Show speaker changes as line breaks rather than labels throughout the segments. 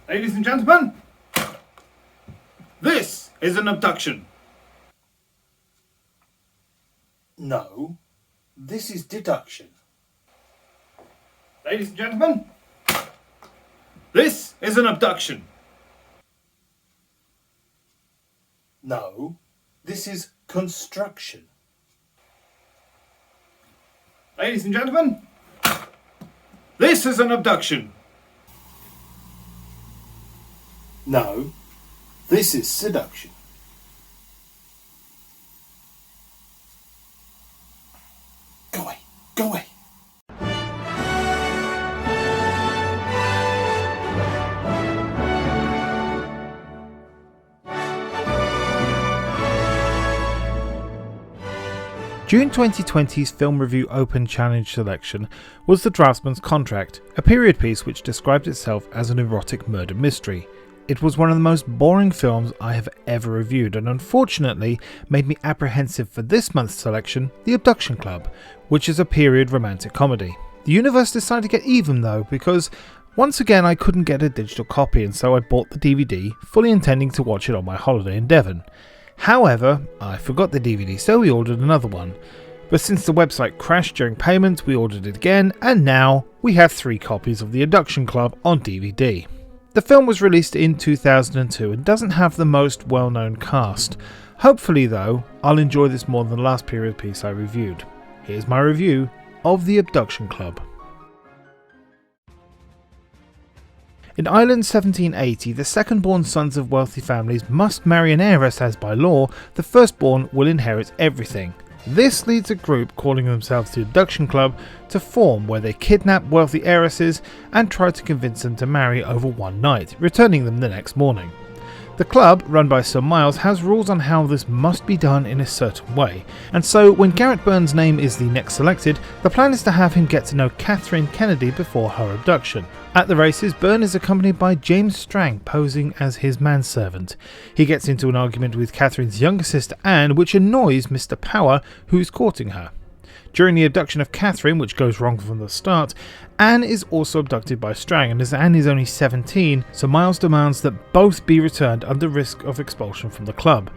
Ladies and gentlemen, this is an abduction.
No, this is deduction.
Ladies and gentlemen, this is an abduction.
No, this is construction.
Ladies and gentlemen, this is an abduction.
No, this is seduction. Go away, go away.
June 2020's Film Review Open Challenge selection was The Draftsman's Contract, a period piece which described itself as an erotic murder mystery. It was one of the most boring films I have ever reviewed and unfortunately made me apprehensive for this month's selection, The Abduction Club, which is a period romantic comedy. The universe decided to get even though, because once again I couldn't get a digital copy and so I bought the DVD, fully intending to watch it on my holiday in Devon. However, I forgot the DVD, so we ordered another one. But since the website crashed during payment, we ordered it again, and now we have 3 copies of The Abduction Club on DVD. The film was released in 2002 and doesn't have the most well-known cast. Hopefully though, I'll enjoy this more than the last period piece I reviewed. Here's my review of The Abduction Club. In Ireland 1780, the second-born sons of wealthy families must marry an heiress as by law, the firstborn will inherit everything. This leads a group calling themselves the Abduction Club to form where they kidnap wealthy heiresses and try to convince them to marry over one night, returning them the next morning. The club, run by Sir Myles, has rules on how this must be done in a certain way, and so when Garrett Byrne's name is the next selected, the plan is to have him get to know Catherine Kennedy before her abduction. At the races, Byrne is accompanied by James Strang posing as his manservant. He gets into an argument with Catherine's younger sister Anne, which annoys Mr. Power, who's courting her. During the abduction of Catherine, which goes wrong from the start, Anne is also abducted by Strang, and as Anne is only 17, so Myles demands that both be returned under risk of expulsion from the club.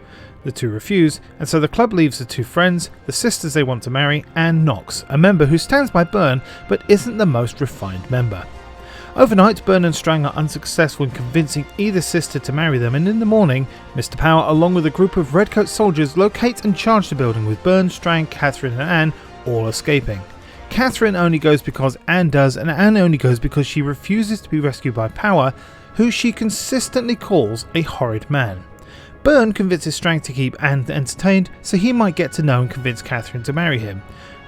The two refuse, and so the club leaves the two friends, the sisters they want to marry, and Knox, a member who stands by Byrne but isn't the most refined member. Overnight, Byrne and Strang are unsuccessful in convincing either sister to marry them, and in the morning, Mr. Power along with a group of redcoat soldiers locate and charge the building with Byrne, Strang, Catherine and Anne all escaping. Catherine only goes because Anne does, and Anne only goes because she refuses to be rescued by Power, who she consistently calls a horrid man. Byrne convinces Strang to keep Anne entertained so he might get to know and convince Catherine to marry him.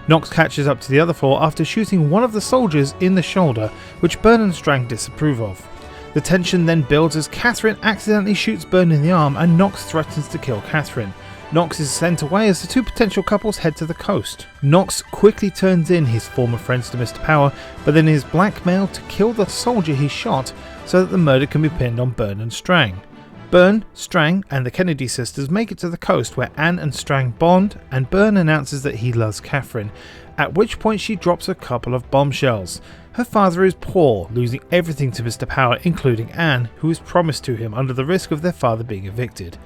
Knox catches up to the other four after shooting one of the soldiers in the shoulder, which Byrne and Strang disapprove of. The tension then builds as Catherine accidentally shoots Byrne in the arm and Knox threatens to kill Catherine. Knox is sent away as the two potential couples head to the coast. Knox quickly turns in his former friends to Mr. Power, but then is blackmailed to kill the soldier he shot so that the murder can be pinned on Byrne and Strang. Byrne, Strang and the Kennedy sisters make it to the coast where Anne and Strang bond, and Byrne announces that he loves Catherine, at which point she drops a couple of bombshells. Her father is poor, losing everything to Mr. Power, including Anne, who is promised to him under the risk of their father being evicted.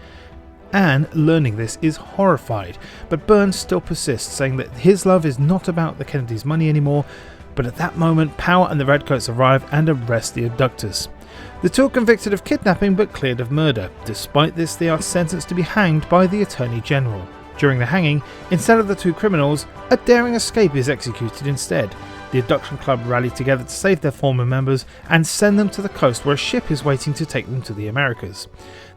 Anne, learning this, is horrified, but Byrne still persists, saying that his love is not about the Kennedys' money anymore, but at that moment Power and the Redcoats arrive and arrest the abductors. The two are convicted of kidnapping but cleared of murder. Despite this, they are sentenced to be hanged by the Attorney General. During the hanging, instead of the two criminals, a daring escape is executed instead. The Abduction Club rally together to save their former members and send them to the coast where a ship is waiting to take them to the Americas.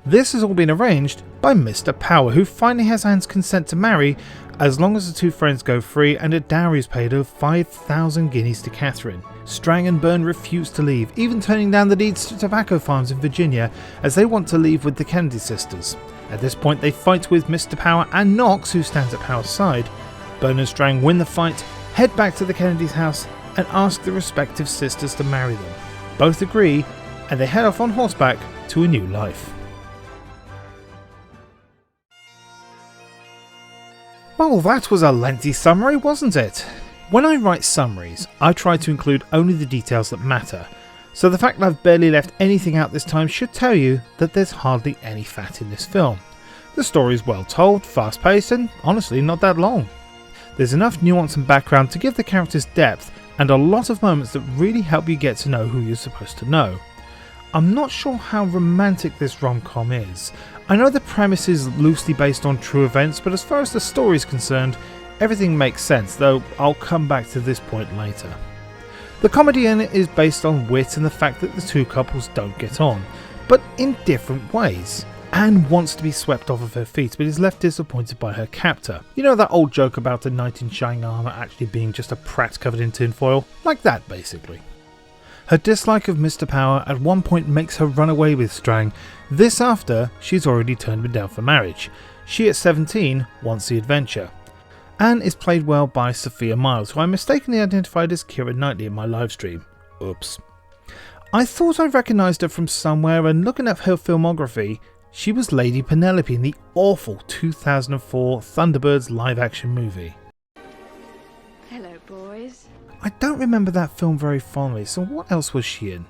This has all been arranged by Mr. Power, who finally has Anne's consent to marry as long as the two friends go free and a dowry is paid of 5,000 guineas to Catherine. Strang and Byrne refuse to leave, even turning down the deeds to tobacco farms in Virginia as they want to leave with the Kennedy sisters. At this point they fight with Mr. Power and Knox, who stands at Power's side. Byrne and Strang win the fight, head back to the Kennedys' house and ask the respective sisters to marry them. Both agree and they head off on horseback to a new life. Well, that was a lengthy summary, wasn't it? When I write summaries, I try to include only the details that matter. So the fact that I've barely left anything out this time should tell you that there's hardly any fat in this film. The story is well told, fast paced, and honestly not that long. There's enough nuance and background to give the characters depth, and a lot of moments that really help you get to know who you're supposed to know. I'm not sure how romantic this rom-com is. I know the premise is loosely based on true events, but as far as the story is concerned, everything makes sense, though I'll come back to this point later. The comedy in it is based on wit and the fact that the two couples don't get on, but in different ways. Anne wants to be swept off of her feet, but is left disappointed by her captor. You know that old joke about a knight in shining armour actually being just a prat covered in tinfoil? Like that, basically. Her dislike of Mr. Power at one point makes her run away with Strang, this after she's already turned him down for marriage. She at 17 wants the adventure. Anne is played well by Sophia Myles, who I mistakenly identified as Keira Knightley in my livestream. Oops. I thought I recognised her from somewhere, and looking at her filmography, she was Lady Penelope in the awful 2004 Thunderbirds live-action movie.
Hello, boys.
I don't remember that film very fondly, so what else was she in?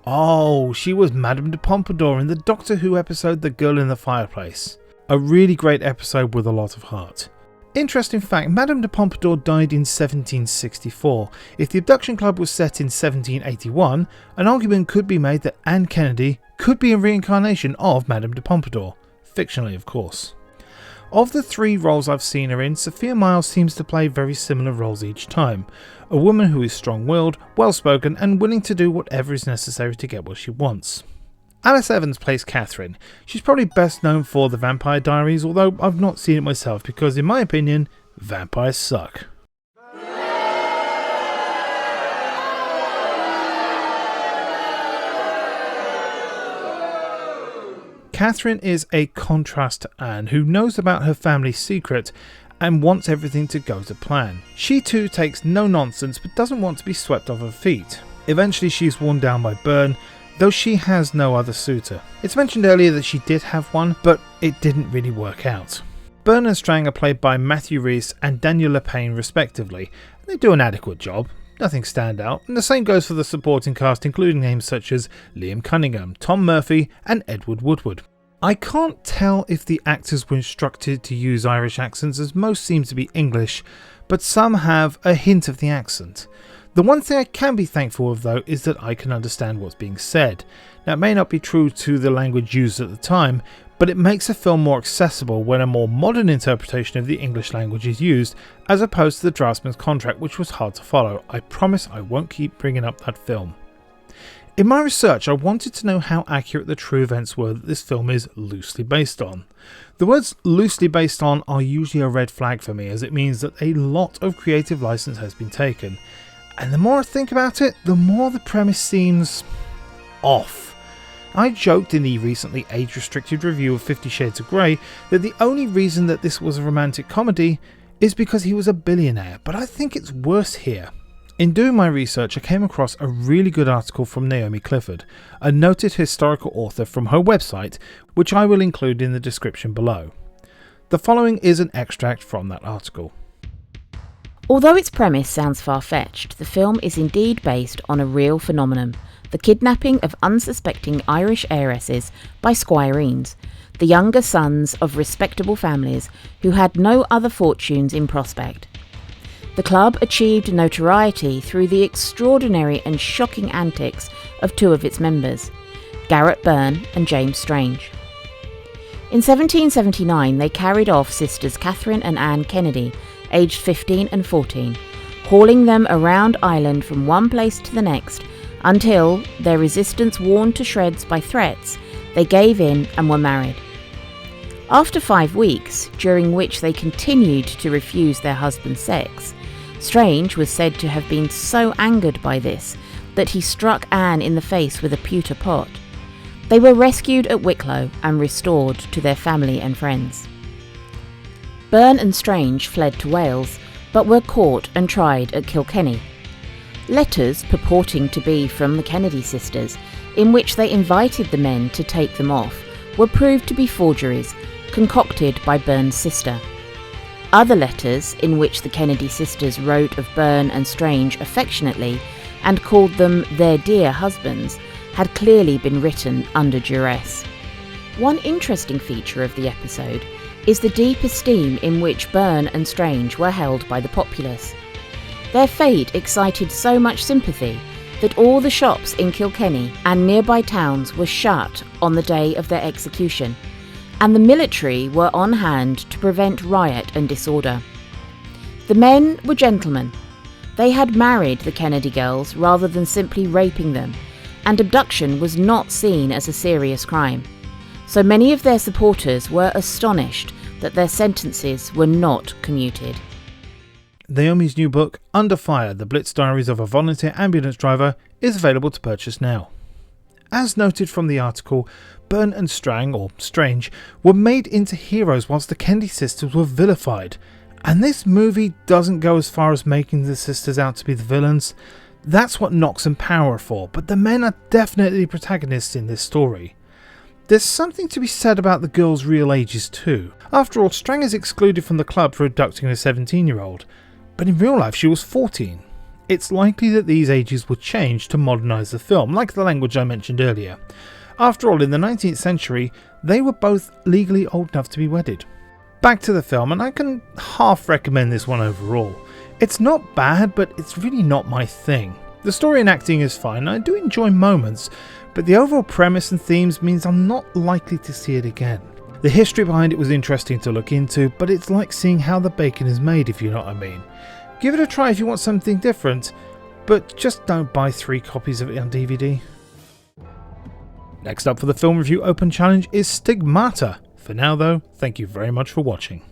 Oh, she was Madame de Pompadour in the Doctor Who episode The Girl in the Fireplace. A really great episode with a lot of heart. Interesting fact, Madame de Pompadour died in 1764. If the Abduction Club was set in 1781, an argument could be made that Anne Kennedy could be a reincarnation of Madame de Pompadour. Fictionally, of course. Of the three roles I've seen her in, Sophia Myles seems to play very similar roles each time. A woman who is strong-willed, well-spoken, and willing to do whatever is necessary to get what she wants. Alice Evans plays Catherine. She's probably best known for The Vampire Diaries, although I've not seen it myself because, in my opinion, vampires suck. Catherine is a contrast to Anne, who knows about her family's secret and wants everything to go to plan. She too takes no nonsense but doesn't want to be swept off her feet. Eventually she's worn down by Byrne, though she has no other suitor. It's mentioned earlier that she did have one, but it didn't really work out. Byrne and Strang are played by Matthew Rhys and Daniel Lapaine respectively. They do an adequate job, nothing stand out, and the same goes for the supporting cast, including names such as Liam Cunningham, Tom Murphy and Edward Woodward. I can't tell if the actors were instructed to use Irish accents, as most seem to be English, but some have a hint of the accent. The one thing I can be thankful of though is that I can understand what's being said. Now it may not be true to the language used at the time, but it makes a film more accessible when a more modern interpretation of the English language is used, as opposed to the Draftsman's Contract, which was hard to follow. I promise I won't keep bringing up that film. In my research, I wanted to know how accurate the true events were that this film is loosely based on. The words loosely based on are usually a red flag for me, as it means that a lot of creative license has been taken. And the more I think about it, the more the premise seems off. I joked in the recently age-restricted review of 50 Shades of Grey that the only reason that this was a romantic comedy is because he was a billionaire, but I think it's worse here. In doing my research, I came across a really good article from Naomi Clifford, a noted historical author, from her website, which I will include in the description below. The following is an extract from that article.
Although its premise sounds far-fetched, the film is indeed based on a real phenomenon, the kidnapping of unsuspecting Irish heiresses by squireens, the younger sons of respectable families who had no other fortunes in prospect. The club achieved notoriety through the extraordinary and shocking antics of two of its members, Garrett Byrne and James Strange. In 1779 they carried off sisters Catherine and Anne Kennedy, aged 15 and 14, hauling them around Ireland from one place to the next until, their resistance worn to shreds by threats, they gave in and were married. After 5 weeks, during which they continued to refuse their husband's sex, Strange was said to have been so angered by this that he struck Anne in the face with a pewter pot. They were rescued at Wicklow and restored to their family and friends. Byrne and Strange fled to Wales, but were caught and tried at Kilkenny. Letters purporting to be from the Kennedy sisters, in which they invited the men to take them off, were proved to be forgeries, concocted by Byrne's sister. Other letters, in which the Kennedy sisters wrote of Byrne and Strange affectionately, and called them their dear husbands, had clearly been written under duress. One interesting feature of the episode is the deep esteem in which Byrne and Strange were held by the populace. Their fate excited so much sympathy that all the shops in Kilkenny and nearby towns were shut on the day of their execution, and the military were on hand to prevent riot and disorder. The men were gentlemen. They had married the Kennedy girls rather than simply raping them, and abduction was not seen as a serious crime. So many of their supporters were astonished that their sentences were not commuted.
Naomi's new book, Under Fire, The Blitz Diaries of a Volunteer Ambulance Driver, is available to purchase now. As noted from the article, Byrne and Strang, or Strange, were made into heroes whilst the Kennedy sisters were vilified, and this movie doesn't go as far as making the sisters out to be the villains. That's what knocks them power for, but the men are definitely protagonists in this story. There's something to be said about the girls' real ages too. After all, Strang is excluded from the club for abducting a 17-year-old, but in real life she was 14. It's likely that these ages were changed to modernise the film, like the language I mentioned earlier. After all, in the 19th century, they were both legally old enough to be wedded. Back to the film, and I can half recommend this one overall. It's not bad, but it's really not my thing. The story and acting is fine, I do enjoy moments, but the overall premise and themes means I'm not likely to see it again. The history behind it was interesting to look into, but it's like seeing how the bacon is made, if you know what I mean. Give it a try if you want something different, but just don't buy 3 copies of it on DVD. Next up for the Film Review Open Challenge is Stigmata. For now though, thank you very much for watching.